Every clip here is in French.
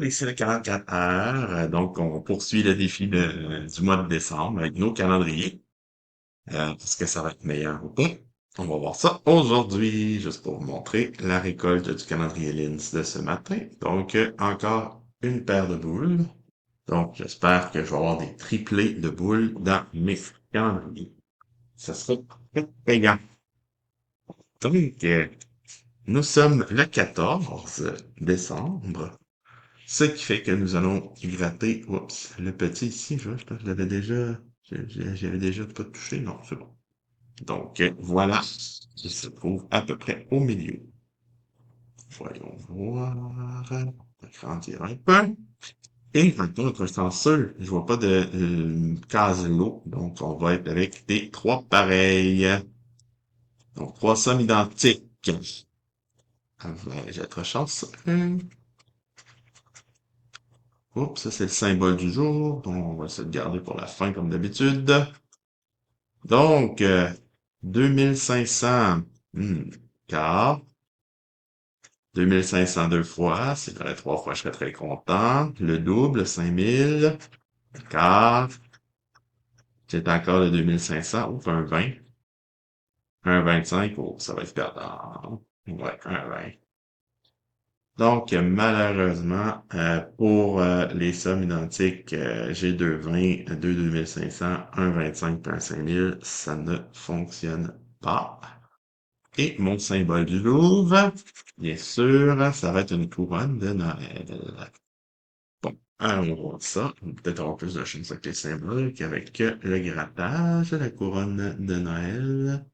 Et c'est le 44 heures. Donc, on poursuit le défi du mois de décembre avec nos calendriers. Est-ce que ça va être meilleur ou pas? On va voir ça aujourd'hui, juste pour vous montrer la récolte du calendrier Lins de ce matin. Donc, encore une paire de boules. Donc, j'espère que je vais avoir des triplés de boules dans mes calendriers. Ça serait très payant. Donc, nous sommes le 14 décembre. Ce qui fait que nous allons gratter, oups, le petit ici, je pense que je l'avais déjà, j'avais déjà pas touché, non, c'est bon. Donc, voilà, il se trouve à peu près au milieu. Voyons voir, agrandir un peu. Et maintenant, notre chanceux, je vois pas de case lot, donc on va être avec des trois pareils. Donc, trois sommes identiques. J'ai être chance. Oups, ça c'est le symbole du jour, donc on va se le garder pour la fin comme d'habitude. Donc, 2500, quart. 2500 deux fois, si j'aurais trois fois, je serais très content. Le double, 5000, quart. C'est encore le 2500, ou un 20. Un 25, oh, ça va être perdant. Ouais, un 20. Donc, malheureusement, pour les sommes identiques, j'ai deux 20, deux 2500, un 25 puis un 5000. Ça ne fonctionne pas. Et mon symbole du Louvre, bien sûr, ça va être une couronne de Noël. Bon, alors on va voir ça. Peut-être avoir plus de chance avec les symboles qu'avec le grattage. La couronne de Noël,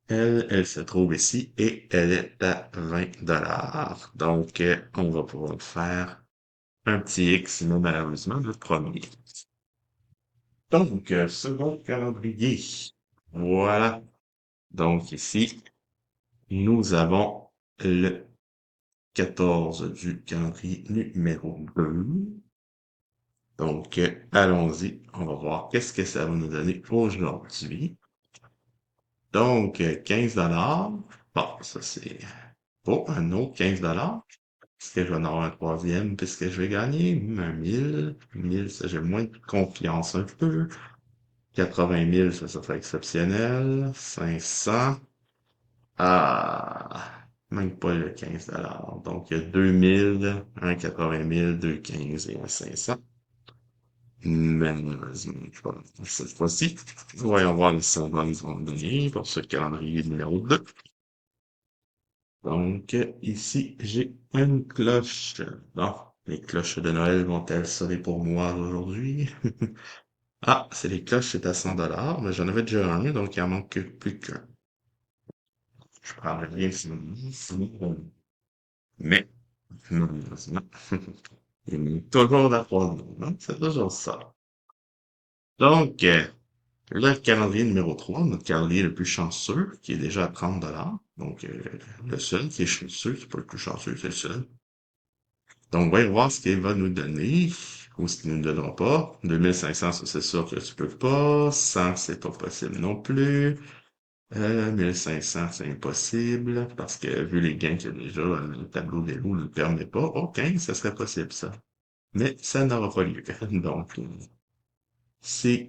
elle se trouve ici et elle est à 20 $. Donc, on va pouvoir faire un petit X, mais malheureusement, le premier. Donc, second calendrier. Voilà. Donc, ici, nous avons le 14 du calendrier numéro 2. Donc, allons-y. On va voir qu'est-ce que ça va nous donner aujourd'hui. Donc, 15 $. Bon, ça c'est... Oh, un autre 15 $. Est-ce que je vais en avoir un troisième puisque je vais gagner? Un 1000. 1000, ça j'ai moins de confiance un peu. 80 000, ça serait exceptionnel. 500. Ah, même pas le 15 $. Donc, il y a 2000, un 80 000, deux 15 et un 500. Malheureusement, pas cette fois-ci. Voyons voir les symboles qu'ils vont me donner pour ce calendrier numéro 2. Donc, ici, j'ai une cloche. Bon, les cloches de Noël vont-elles sonner pour moi aujourd'hui? Ah, c'est les cloches, c'est à 100 $, mais j'en avais déjà un, donc il en manque plus qu'un. Je prendrais bien celui-là. Mais, malheureusement, il manque toujours la troisième, hein. C'est toujours ça. Donc, le calendrier numéro 3, notre calendrier le plus chanceux, qui est déjà à 30 $. Donc, le seul qui est chanceux, c'est pas le plus chanceux, c'est le seul. Donc, on va voir ce qu'il va nous donner, ou ce qu'il ne nous donnera pas. 2500, ça c'est sûr que tu peux pas. 100, c'est pas possible non plus. 1500, c'est impossible, parce que vu les gains qu'il y a déjà, le tableau des roues ne le permet pas. Oh, 15, ça serait possible, ça. Mais ça n'aura pas lieu. Donc, c'est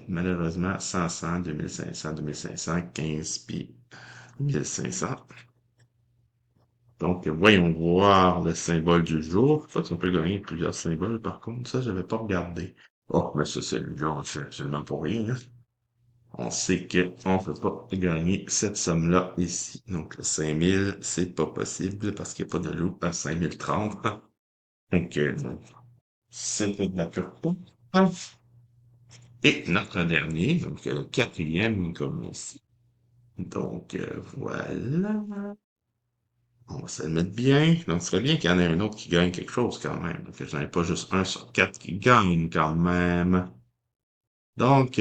malheureusement 100, 100, 2500, 2500, 15, puis 1500. Donc, voyons voir le symbole du jour. Ça, on peut gagner plusieurs symboles, par contre. Ça, j'avais pas regardé. Oh, mais ça, c'est le on fait absolument pour rien, hein. On sait qu'on peut pas gagner cette somme-là ici. Donc, le 5000, c'est pas possible parce qu'il n'y a pas de loup à 5030. Donc, c'est de la pure poudre. Et notre dernier, donc le quatrième, comme ici. Donc, voilà. On va se le mettre bien. Donc, ce serait bien qu'il y en ait un autre qui gagne quelque chose quand même. Que j'en ai pas juste un sur quatre qui gagne quand même. Donc,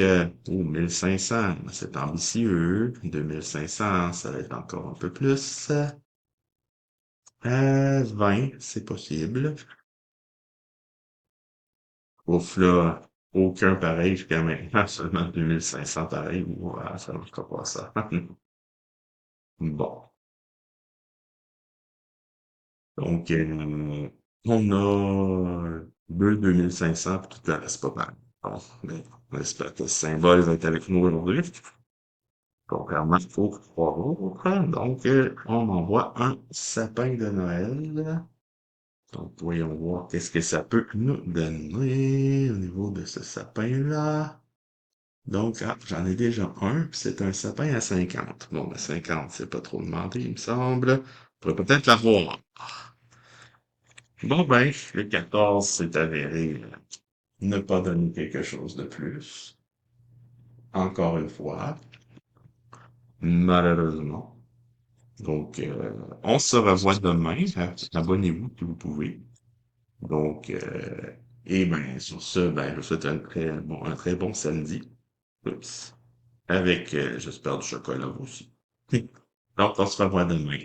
1500, c'est ambitieux. 2500, ça va être encore un peu plus. 20, c'est possible. Ouf là, aucun pareil jusqu'à maintenant, seulement 2500 pareils. Ouah, ça ne marchera pas ça. Bon. Donc, On a deux 2500, puis tout le reste pas mal. Bon, mais on espère que ce symbole va être avec nous aujourd'hui. Contrairement aux trois autres. Donc, on envoie un sapin de Noël. Donc, voyons voir qu'est-ce que ça peut nous donner au niveau de ce sapin-là. Donc, ah, j'en ai déjà un, puis c'est un sapin à 50. Bon, ben 50, c'est pas trop demandé, il me semble. On pourrait peut-être l'avoir. Bon, ben, le 14 s'est avéré ne pas donner quelque chose de plus. Encore une fois, malheureusement. Donc, on se revoit demain. Abonnez-vous si vous pouvez. Donc, et ben, sur ce, ben, je vous souhaite un très bon samedi. Oups. Avec, j'espère, du chocolat aussi. Donc, on se revoit demain.